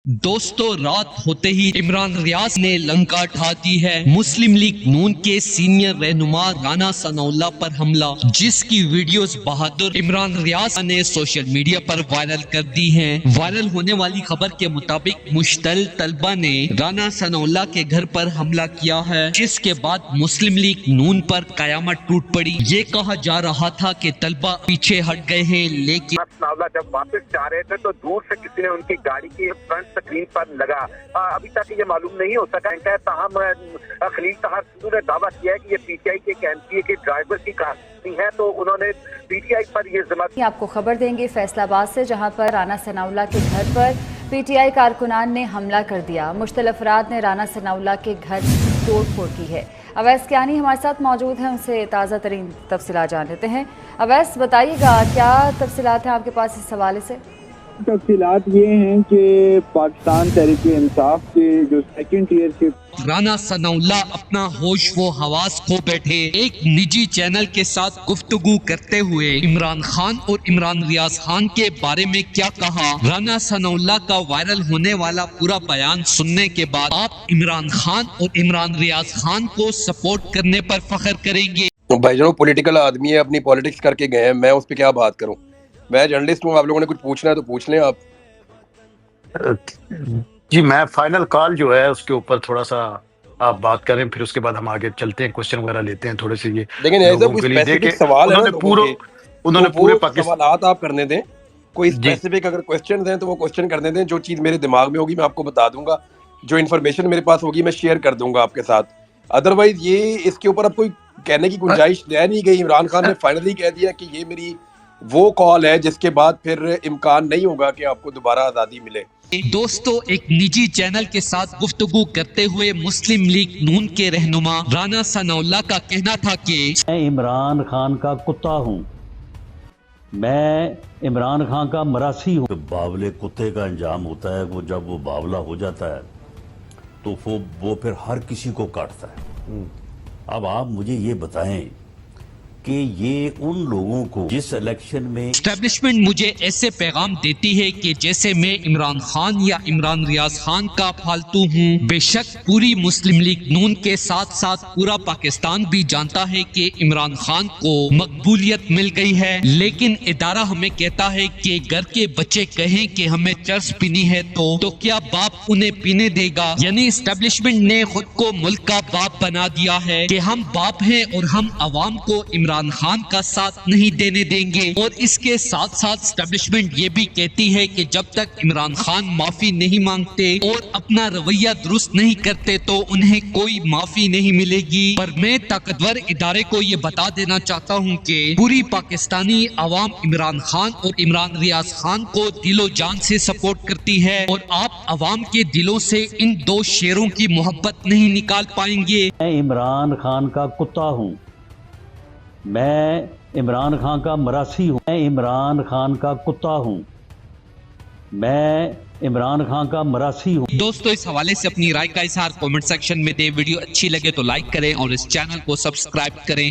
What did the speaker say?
दोस्तों, रात होते ही इमरान रियाज ने लंका ढा दी है। मुस्लिम लीग नून के सीनियर रहनुमा राना सनाउल्लाह पर हमला, जिसकी वीडियोस बहादुर इमरान रियाज ने सोशल मीडिया पर वायरल कर दी हैं। वायरल होने वाली खबर के मुताबिक मुश्तल तलबा ने राना सनाउल्लाह के घर पर हमला किया है, जिसके बाद मुस्लिम लीग नून पर कयामत टूट पड़ी। ये कहा जा रहा था कि तलबा पीछे हट गए हैं, लेकिन जब वापस जा रहे थे तो दूर से किसी ने उनकी गाड़ी की फ्रंट स्क्रीन पर लगा। अभी तक ये मालूम नहीं हो सका है। ताहम खलील ताहर सिद्धू ने दावा किया है कि ये पीटीआई के कैंपी के ड्राइवर की कहानी है, तो उन्होंने पीटीआई पर ये जिम्मेदारी। आपको खबर देंगे फैसलाबाद से, जहां पर राना सनाउल्लाह के घर पर पीटीआई कारकुनान ने हमला कर दिया। मुश्तल अफराद ने राना सनाउल्लाह के घर तोड़ फोड़ की है। अवैस कियानी हमारे साथ मौजूद हैं, उनसे ताज़ा तरीन तफसीलात जान लेते हैं। अवैस, बताइएगा क्या तफसीलात हैं आपके पास इस हवाले से? तफसीलात ये हैं कि पाकिस्तान तहरीक-ए-इंसाफ के जो सेकंड टीयर के राना सनाउल्लाह अपना होश व हवास खो बैठे। एक निजी चैनल के साथ गुफ्तगू करते हुए इमरान खान और इमरान रियाज खान के बारे में क्या कहा। राना सनाउल्लाह का वायरल होने वाला पूरा बयान सुनने के बाद आप इमरान खान और इमरान रियाज खान को सपोर्ट करने पर फख्र करेंगे? भाई जो पॉलिटिकल आदमी है, अपनी पॉलिटिक्स करके गए हैं, मैं उस पर क्या बात करूं? मैं जर्नलिस्ट हूं, आप लोगों ने कुछ पूछना है तो पूछ लें आप। जी, मैं फाइनल कॉल जो है उसके ऊपर थोड़ा सा आप बात करें, फिर उसके बाद हम आगे चलते हैं, क्वेश्चन वगैरह लेते हैं थोड़े से। ये लेकिन ऐसा कोई स्पेसिफिक सवाल है, उन्होंने पूरे पाकिस्तान सवालात आप करने दें। कोई स्पेसिफिक अगर क्वेश्चन हैं तो वो क्वेश्चन करने दें। जो चीज मेरे दिमाग में होगी मैं आपको बता दूंगा, जो इन्फॉर्मेशन मेरे पास होगी मैं शेयर कर दूंगा आपके साथ। अदरवाइज ये इसके ऊपर अब कोई कहने की गुंजाइश रह नहीं गई। इमरान खान ने फाइनली कह दिया कि ये मेरी वो कॉल है जिसके बाद फिर इम्कान नहीं होगा कि आपको दोबारा आजादी मिले। दोस्तों, एक निजी चैनल के साथ गुफ्तगू करते हुए मुस्लिम लीग नून के रहनुमा राना सनाउल्लाह का कहना था कि मैं इमरान खान का कुत्ता हूँ, मैं इमरान खान का मरासी हूँ। बावले कुत्ते का अंजाम होता है वो जब वो बावला हो जाता है तो वो फिर हर किसी को काटता है। अब आप मुझे ये बताएं कि ये उन लोगों को जिस इलेक्शन में एस्टेब्लिशमेंट मुझे ऐसे पैगाम देती है कि जैसे मैं इमरान खान या इमरान रियाज खान का फालतू हूँ। बेशक पूरी मुस्लिम लीग नून के साथ साथ पूरा पाकिस्तान भी जानता है कि इमरान खान को मकबूलियत मिल गई है, लेकिन इदारा हमें कहता है कि घर के बच्चे कहें कि हमें चर्च पीनी है तो क्या बाप उन्हें पीने देगा? यानी एस्टेब्लिशमेंट ने खुद को मुल्क का बाप बना दिया है कि हम बाप हैं और हम अवाम को इमरान खान का साथ नहीं देने देंगे। और इसके साथ साथ एस्टेब्लिशमेंट ये भी कहती है कि जब तक इमरान खान माफी नहीं मांगते और अपना रवैया दुरुस्त नहीं करते तो उन्हें कोई माफी नहीं मिलेगी। पर मैं ताकतवर इदारे को ये बता देना चाहता हूँ कि पूरी पाकिस्तानी अवाम इमरान खान और इमरान रियाज खान को दिलो जान से सपोर्ट करती है और आप अवाम के दिलों से इन दो शेरों की मोहब्बत नहीं निकाल पाएंगे। मैं इमरान खान का कुत्ता हूँ, मैं इमरान खान का मरासी हूँ। मैं इमरान खान का कुत्ता हूँ, मैं इमरान खान का मरासी हूँ। दोस्तों, इस हवाले से अपनी राय का इजहार कमेंट सेक्शन में दें। वीडियो अच्छी लगे तो लाइक करें और इस चैनल को सब्सक्राइब करें।